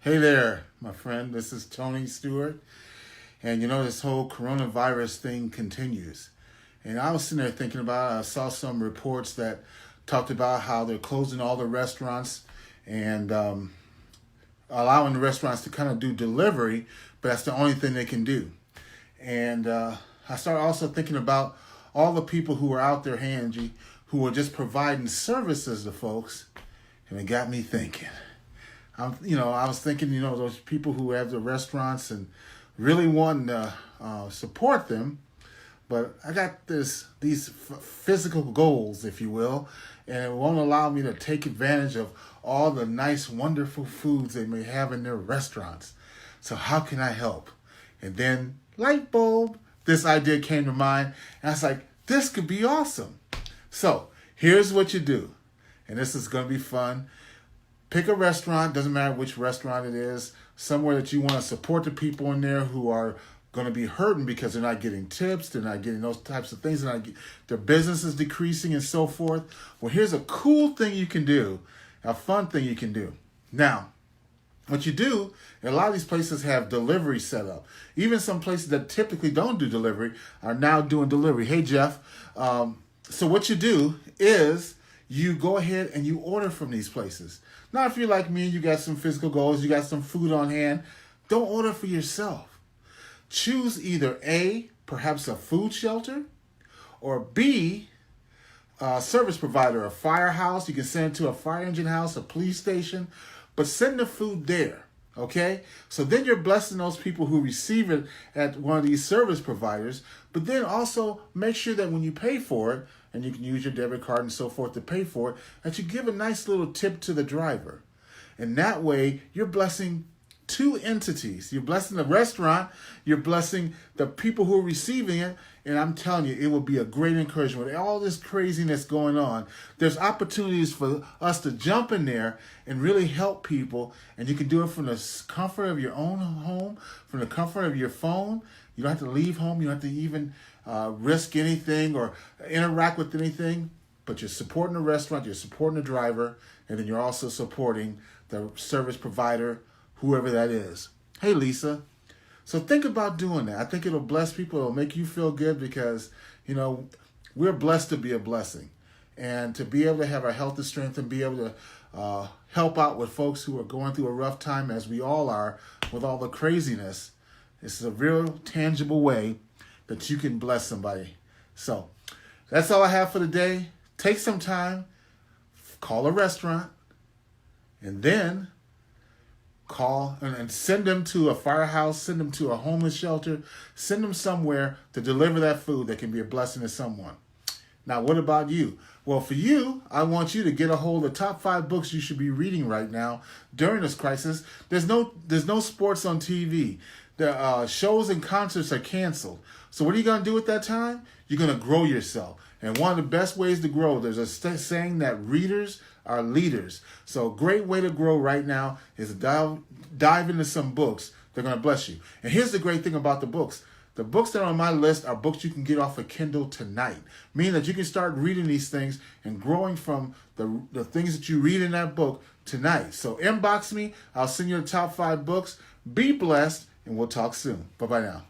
Hey there, my friend. This is Tony Stewart. And this whole coronavirus thing continues. And I was sitting there thinking about it. I saw some reports that talked about how they're closing all the restaurants and allowing the restaurants to kind of do delivery, but that's the only thing they can do. And I started also thinking about all the people who are out there, Angie, who are just providing services to folks. And it got me thinking. I was thinking, those people who have the restaurants and really wanting to support them, but I got these physical goals, if you will, and it won't allow me to take advantage of all the nice, wonderful foods they may have in their restaurants. So how can I help? And then, light bulb, this idea came to mind, and I was like, this could be awesome. So here's what you do, and this is going to be fun. Pick a restaurant, doesn't matter which restaurant it is, somewhere that you want to support the people in there who are going to be hurting because they're not getting tips, they're not getting those types of things, their business is decreasing and so forth. Well, here's a cool thing you can do, a fun thing you can do. Now, what you do, a lot of these places have delivery set up. Even some places that typically don't do delivery are now doing delivery. Hey, Jeff. So what you do is you go ahead and you order from these places. Now, if you're like me, you got some physical goals, you got some food on hand, don't order for yourself. Choose either A, perhaps a food shelter, or B, a service provider, a firehouse. You can send it to a fire engine house, a police station, but send the food there. Okay? So then you're blessing those people who receive it at one of these service providers, but then also make sure that when you pay for it, and you can use your debit card and so forth to pay for it, that you give a nice little tip to the driver. And that way, you're blessing two entities. You're blessing the restaurant, you're blessing the people who are receiving it, and I'm telling you, it will be a great encouragement. With all this craziness going on, there's opportunities for us to jump in there and really help people, and you can do it from the comfort of your own home, from the comfort of your phone. You don't have to leave home. You don't have to even risk anything or interact with anything, but you're supporting the restaurant, you're supporting the driver, and then you're also supporting the service provider, whoever that is. Hey, Lisa. So think about doing that. I think it'll bless people. It'll make you feel good because, we're blessed to be a blessing. And to be able to have our health and strength and be able to help out with folks who are going through a rough time, as we all are, with all the craziness, this is a real tangible way that you can bless somebody. So that's all I have for today. Take some time, call a restaurant, and then call and send them to a firehouse, send them to a homeless shelter, send them somewhere to deliver that food that can be a blessing to someone. Now, what about you? Well, for you, I want you to get a hold of the top 5 books you should be reading right now during this crisis. There's no sports on TV. The shows and concerts are canceled. So what are you going to do at that time? You're going to grow yourself. And one of the best ways to grow, there's a saying that readers are leaders. So a great way to grow right now is to dive into some books. They're going to bless you. And here's the great thing about the books. The books that are on my list are books you can get off of Kindle tonight, meaning that you can start reading these things and growing from the things that you read in that book tonight. So inbox me. I'll send you the top 5 books. Be blessed, and we'll talk soon. Bye-bye now.